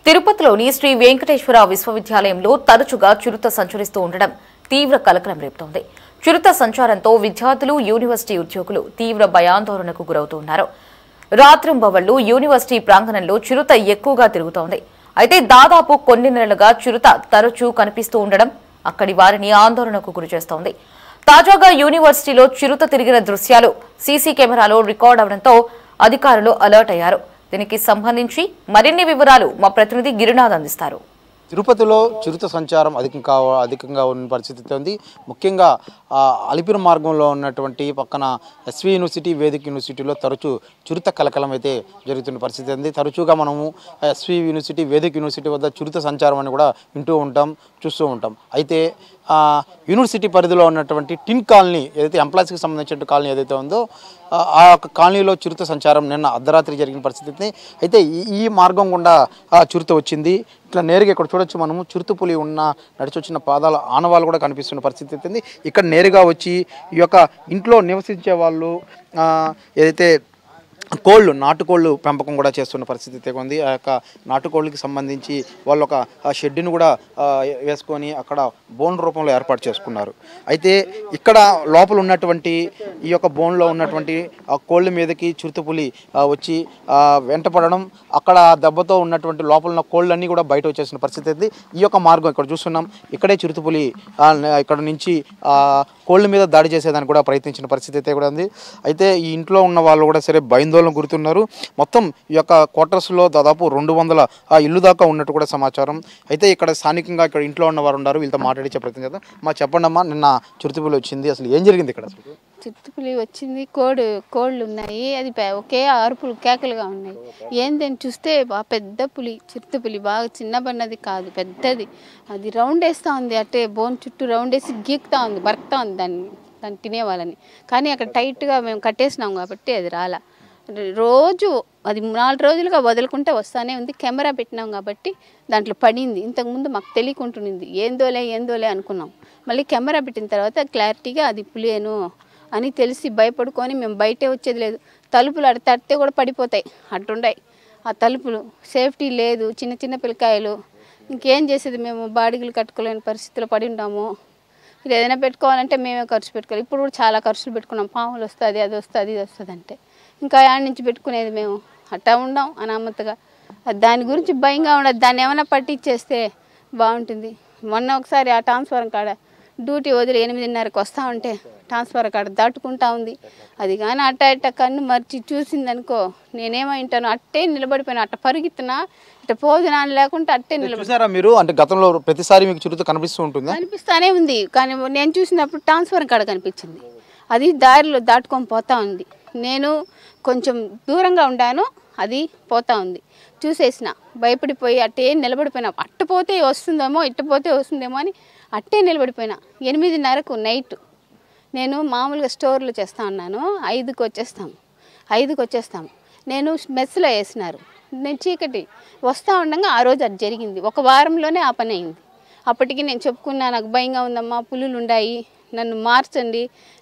తిరుపతిలోని శ్రీ వెంకటేశ్వర విశ్వవిద్యాలయంలో తరచుగా చిరుత సంచరిస్తూ ఉండడం తీవ్ర కలకలం రేపుతోంది. చిరుత సంచారంతో విద్యార్థులు, యూనివర్సిటీ ఉద్యోగులు తీవ్ర భయాందోళనకు గురవుతున్నారు. రాత్రింబవళ్లు యూనివర్సిటీ ప్రాంగణంలో చిరుత ఎక్కువగా తిరుగుతోంది. అయితే దాదాపు కొన్ని నెలలుగా చిరుత తరచూ కనిపిస్తూ ఉండడం అక్కడి వారిని ఆందోళనకు గురిచేస్తోంది. తాజాగా యూనివర్సిటీలో చిరుత తిరిగిన దృశ్యాలు సీసీ కెమెరాలో రికార్డ్ అవడంతో అధికారులు అలర్ట్ అయ్యారు. దీనికి సంబంధించి మరిన్ని వివరాలు మా ప్రతినిధి గిరినాథ్ అందిస్తారు. తిరుపతిలో చిరుత సంచారం అధికంగా ఉన్న పరిస్థితి ఉంది. ముఖ్యంగా అలిపిరి మార్గంలో ఉన్నటువంటి పక్కన ఎస్వి యూనివర్సిటీ, వేదిక యూనివర్సిటీలో తరచూ చిరుత కలకలం అయితే జరుగుతున్న పరిస్థితి ఉంది. తరచుగా మనము ఎస్వి యూనివర్సిటీ, వేదిక యూనివర్సిటీ వద్ద చిరుత సంచారం అని కూడా వింటూ ఉంటాం, చూస్తూ ఉంటాం. అయితే యూనివర్సిటీ పరిధిలో ఉన్నటువంటి టిన్ కాలనీ, ఏదైతే ఎంప్లాయీస్కి సంబంధించిన కాలనీ ఏదైతే ఉందో ఆ యొక్క కాలనీలో చిరుత సంచారం నిన్న అర్ధరాత్రి జరిగిన పరిస్థితి. అయితే ఈ మార్గం గుండా చిరుత వచ్చింది. ఇట్లా నేరుగా ఇక్కడ చూడొచ్చు మనము, చిరుతపులి నడిచి వచ్చిన పాదాల ఆనవాళ్ళు కూడా కనిపిస్తున్న పరిస్థితి ఉంది. ఇక్కడ నేరుగా వచ్చి ఈ యొక్క ఇంట్లో నివసించే వాళ్ళు ఏదైతే నాటుకోళ్ళు పెంపకం కూడా చేస్తున్న పరిస్థితి అయితే ఉంది. ఆ యొక్క నాటుకోళ్ళకి సంబంధించి వాళ్ళు ఒక షెడ్డును కూడా వేసుకొని అక్కడ బోన్ రూపంలో ఏర్పాటు చేసుకున్నారు. అయితే ఇక్కడ లోపల ఉన్నటువంటి ఈ యొక్క బోన్లో ఉన్నటువంటి కోళ్ళ మీదకి చిరుతపులి వచ్చి వెంటపడడం, అక్కడ దెబ్బతో ఉన్నటువంటి లోపల ఉన్న కోళ్ళన్నీ కూడా బయట వచ్చేసిన పరిస్థితి ఉంది. ఈ యొక్క మార్గం ఇక్కడ చూస్తున్నాం, ఇక్కడే చిరుతపులి ఇక్కడ నుంచి కోళ్ళ మీద దాడి చేసేదానికి కూడా ప్రయత్నించిన పరిస్థితి అయితే కూడా ఉంది. అయితే ఈ ఇంట్లో ఉన్న వాళ్ళు కూడా సరే భయాందోళన గురుతున్నారు. మొత్తం ఈ యొక్క క్వార్టర్స్లో దాదాపు 200 ఇల్లు దాకా ఉన్నట్టు కూడా సమాచారం. అయితే ఇక్కడ స్థానికంగా ఇక్కడ ఇంట్లో ఉన్న వారు ఉన్నారు, వీళ్ళతో మాట్లాడించే ప్రయత్నం చేద్దాం. చెప్పండి అమ్మా, నిన్న చిరుతపులి వచ్చింది, అసలు ఏం జరిగింది ఇక్కడ? చిరుతపులి వచ్చింది, కోళ్ళు ఉన్నాయి, అది ఒకే అరుపులు కేకలుగా ఉన్నాయి. ఏందని చూస్తే పెద్ద పులి, చిరుతపులి బాగా చిన్నబడినది కాదు, పెద్దది. అది రౌండ్ వేస్తూ ఉంది, అట్టే బోన్ చుట్టూ రౌండ్ వేసి గీకుతా ఉంది, బరుకుతా ఉంది దాన్ని తినేవాళ్ళని. కానీ అక్కడ టైట్గా మేము కట్టేసినాం కాబట్టి అది రాలా. రోజు అది 4 రోజులుగా వదులుకుంటే వస్తానే ఉంది. కెమెరా పెట్టినాం కాబట్టి దాంట్లో పడింది. ఇంతకుముందు మాకు తెలియకుంటునింది, ఏందోలే అనుకున్నాం. మళ్ళీ కెమెరా పెట్టిన తర్వాత క్లారిటీగా అది పులియేను అని తెలిసి భయపడుకొని మేము బయటే వచ్చేది లేదు. తలుపులు తడితే కూడా పడిపోతాయి, అట్టుండాయి ఆ తలుపులు. సేఫ్టీ లేదు, చిన్న పిల్లకాయలు. ఇంకేం చేసేది, మేము బాడిగలు కట్టుకోలేని పరిస్థితిలో పడి ఉంటాము. ఇది ఏదైనా పెట్టుకోవాలంటే మేమే ఖర్చు పెట్టుకోవాలి. ఇప్పుడు కూడా చాలా ఖర్చులు పెట్టుకున్నాం, పాములు వస్తుంది, అది వస్తుంది, ఇది వస్తుంది అంటే. ఇంకా యాడ్ నుంచి పెట్టుకునేది మేము అట్టా ఉండాం అనామతగా. దాని గురించి భయంగా ఉండదు. దాన్ని ఏమైనా పట్టించేస్తే బాగుంటుంది. మొన్న ఒకసారి ఆ ట్రాన్స్ఫారం కాడ డ్యూటీ వదిలి 8:30కి వస్తూ ఉంటే ట్రాన్స్ఫారం కాడ దాటుకుంటా ఉంది. అది కానీ అట్ట కన్ను మర్చి చూసిందనుకో, నేనేమంటాను అట్టే నిలబడిపోయినా, అట్ట పరుగుతున్నా, ఇట్ట పోదునా లేకుంటే అట్టే నిలబడి. మీరు అంటే గతంలో ప్రతిసారి మీకు చిరుత కనిపిస్తూ ఉంటుంది? కనిపిస్తానే ఉంది, కానీ నేను చూసినప్పుడు ట్రాన్స్ఫారం కాడ కనిపించింది. అది దారిలో దాటుకొని పోతా ఉంది. నేను కొంచెం దూరంగా ఉండాను, అది పోతా ఉంది. చూసేసిన, భయపడిపోయి అట్టే నిలబడిపోయినా. అట్టపోతే వస్తుందేమో, ఇట్టపోతే వస్తుందేమో అని అట్టే నిలబడిపోయినా. 8:30కు నైట్ నేను మామూలుగా స్టోర్లో చేస్తూ ఉన్నాను. 5కి వచ్చేస్తాము. నేను మెస్లో వేసినారు. నేను చీకటి వస్తూ ఉండగా ఆ రోజు అది జరిగింది. 1 వారంలోనే ఆ పని అయింది. అప్పటికి నేను చెప్పుకున్నా, నాకు భయంగా ఉందమ్మా, పులులు ఉన్నాయి, నన్ను మార్చండి,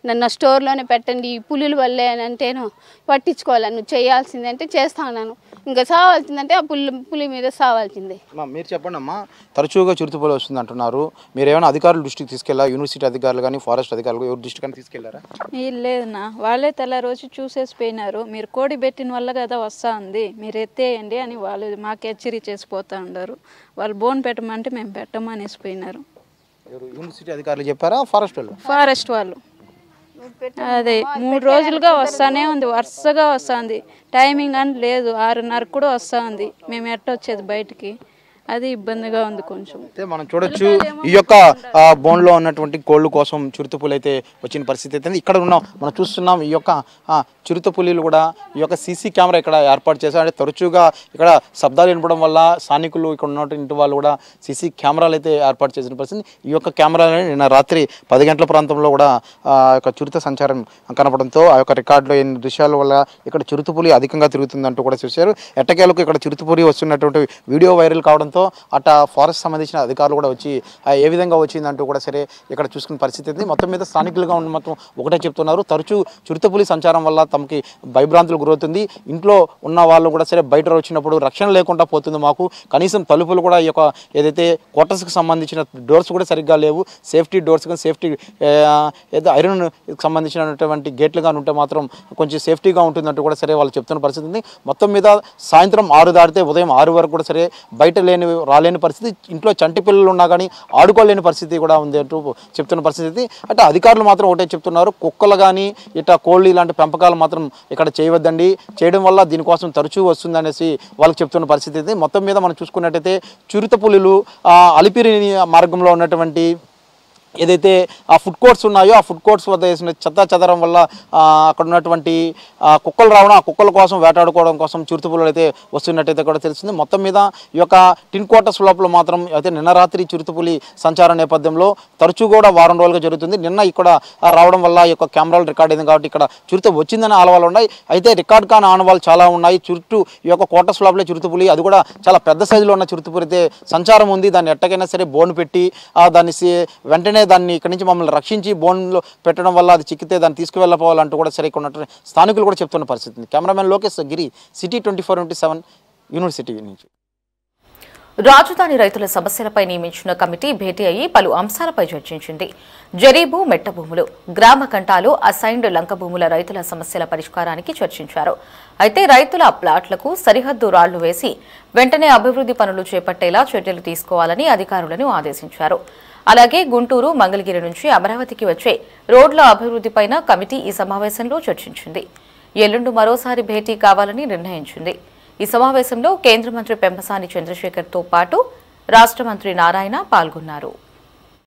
నన్ను స్టోర్లోనే పెట్టండి, ఈ పులుల వల్లే అని అంటేను పట్టించుకోవాలి, నువ్వు చేయాల్సిందే అంటే చేస్తా ఉన్నాను. ఇంకా సావాల్సిందంటే ఆ పులి మీద సావాల్సిందే. మీరు చెప్పండి అమ్మా, తరచుగా చిరుతపులి వస్తుంది అంటున్నారు, మీరు ఏమైనా అధికారుల దృష్టికి తీసుకెళ్ళా? యూనివర్సిటీ అధికారులు కానీ, ఫారెస్ట్ అధికారులు ఎవరి దృష్టికి కానీ తీసుకెళ్లారా? లేదన్నా, వాళ్ళే తెల్ల రోజు చూసేసిపోయినారు. మీరు కోడి పెట్టిన వల్ల కదా వస్తా ఉంది, మీరు ఎత్తేయండి అని వాళ్ళు మాకు హెచ్చరిక చేసిపోతా ఉన్నారు. వాళ్ళు బోన్ పెట్టమంటే మేము పెట్టమనేసిపోయినారు. యూనివర్సిటీ అధికారులు చెప్పారా? ఫారెస్ట్ వాళ్ళు అదే 3 రోజులుగా వస్తానే ఉంది, వరుసగా వస్తుంది. టైమింగ్ అని లేదు, 6:30 కూడా వస్తూ ఉంది. మేము ఎట్టొచ్చేది బయటికి, అది ఇబ్బందిగా ఉంది కొంచెం. అయితే మనం చూడొచ్చు, ఈ యొక్క బోన్లో ఉన్నటువంటి కోళ్ళు కోసం చిరుతపులి అయితే వచ్చిన పరిస్థితి అయితే ఇక్కడ ఉన్నాం. మనం చూస్తున్నాం, ఈ యొక్క చిరుతపులీలు కూడా ఈ యొక్క సీసీ కెమెరా ఇక్కడ ఏర్పాటు చేశారు. అంటే తరచుగా ఇక్కడ శబ్దాలు వినపడం వల్ల స్థానికులు, ఇక్కడ ఉన్నటువంటి వాళ్ళు కూడా సీసీ కెమెరాలు అయితే ఏర్పాటు చేసిన పరిస్థితి. ఈ యొక్క కెమెరాలని నిన్న రాత్రి 10 గంటల ప్రాంతంలో కూడా యొక్క చిరుత సంచారం కనపడంతో ఆ యొక్క రికార్డులో ఎన్ని దృశ్యాల వల్ల ఇక్కడ చిరుతపులి అధికంగా తిరుగుతుందంటూ కూడా చూశారు. ఎట్టకేలకు ఇక్కడ చిరుతపులి వస్తున్నటువంటి వీడియో వైరల్ కావడంతో రావడంతో అట ఫారెస్ట్ సంబంధించిన అధికారులు కూడా వచ్చి ఏ విధంగా వచ్చిందంటూ కూడా సరే ఇక్కడ చూసుకున్న పరిస్థితి ఉంది. మొత్తం మీద స్థానికులుగా ఉన్న మొత్తం ఒకటే చెప్తున్నారు, తరచూ చిరుతపులి సంచారం వల్ల తమకి భయభ్రాంతులు గురవుతుంది. ఇంట్లో ఉన్న వాళ్ళు కూడా సరే బయట వచ్చినప్పుడు రక్షణ లేకుండా పోతుంది. మాకు కనీసం తలుపులు కూడా ఈ యొక్క ఏదైతే క్వార్టర్స్కి సంబంధించిన డోర్స్ కూడా సరిగ్గా లేవు. సేఫ్టీ డోర్స్ కానీ సేఫ్టీ ఏదో ఐరన్ సంబంధించినటువంటి గేట్లు కానీ ఉంటే మాత్రం కొంచెం సేఫ్టీగా ఉంటుందంటూ కూడా సరే వాళ్ళు చెప్తున్న పరిస్థితి ఉంది. మొత్తం మీద సాయంత్రం 6 దాటితే ఉదయం 6 వరకు కూడా సరే బయట రాలేని పరిస్థితి, ఇంట్లో చంటి పిల్లలు ఉన్నా కానీ ఆడుకోలేని పరిస్థితి కూడా ఉంది అంటూ చెప్తున్న పరిస్థితి. అంటే అధికారులు మాత్రం ఒకటే చెప్తున్నారు, కుక్కలు కానీ ఇట్లా కోళ్ళు ఇలాంటి పెంపకాలు మాత్రం ఇక్కడ చేయవద్దండి, చేయడం వల్ల దీనికోసం తరచూ వస్తుందనేసి వాళ్ళకి చెప్తున్న పరిస్థితి. మొత్తం మీద మనం చూసుకున్నట్టయితే చిరుతపులులు అలిపిరి మార్గంలో ఉన్నటువంటి ఏదైతే ఆ ఫుడ్ కోర్ట్స్ ఉన్నాయో ఆ ఫుడ్ కోర్ట్స్ వద్ద వేసిన చెత్తాచెదరం వల్ల అక్కడ ఉన్నటువంటి కుక్కలు రావడం, ఆ కుక్కల కోసం వేటాడుకోవడం కోసం చిరుతపులులు అయితే వస్తున్నట్టయితే కూడా తెలిసింది. మొత్తం మీద ఈ యొక్క టిన్ క్వార్టర్స్ లోపల మాత్రం అయితే నిన్న రాత్రి చిరుతపులి సంచార నేపథ్యంలో తరచూ కూడా వారం రోజులుగా జరుగుతుంది. నిన్న ఇక్కడ రావడం వల్ల ఈ యొక్క కెమెరాలు రికార్డ్ అయింది కాబట్టి ఇక్కడ చిరుత వచ్చిందని ఆనవాళ్ళు ఉన్నాయి. అయితే రికార్డ్ కాని ఆనవాళ్ళు చాలా ఉన్నాయి. చుట్టూ ఈ యొక్క క్వార్టర్స్ లోపలే చిరుతపులి, అది కూడా చాలా పెద్ద సైజులో ఉన్న చిరుతపులి అయితే సంచారం ఉంది. దాన్ని ఎట్టకైనా సరే బోన్ పెట్టి దాన్ని వెంటనే దాన్ని ఇక్కడి నుంచి మమ్మల్ని రక్షించి బోన్లో పెట్టడం వల్ల అది చిక్కితే దాన్ని తీసుకువెళ్ళపోవాలంటూ కూడా సరే ఉన్నట్టు స్థానికులు కూడా చెప్తున్న పరిస్థితి. కెమెరామెన్ లోకేష్ గిరి, సిటీ 24/7 యూనివర్సిటీ నుంచి. రాజధాని రైతుల సమస్యలపై నియమించిన కమిటీ భేటీ అయ్యి పలు అంశాలపై చర్చించింది. జరీబు, మెట్ట భూములు, గ్రామ కంటాలు, అసైన్డ్ లంక భూముల రైతుల సమస్యల పరిష్కారానికి చర్చించారు. అయితే రైతుల ప్లాట్లకు సరిహద్దు రాళ్లు వేసి వెంటనే అభివృద్ధి పనులు చేపట్టేలా చర్యలు తీసుకోవాలని అధికారులను ఆదేశించారు. అలాగే గుంటూరు, మంగళగిరి నుంచి అమరావతికి వచ్చే రోడ్ల అభివృద్ధిపై కమిటీ ఈ సమావేశంలో చర్చించింది. ఎల్లుండి మరోసారి భేటీ కావాలని నిర్ణయించింది. ఈ సమావేశంలో కేంద్ర మంత్రి పెమ్మసాని చంద్రశేఖర్తో పాటు రాష్ట్ర మంత్రి నారాయణ పాల్గొన్నారు.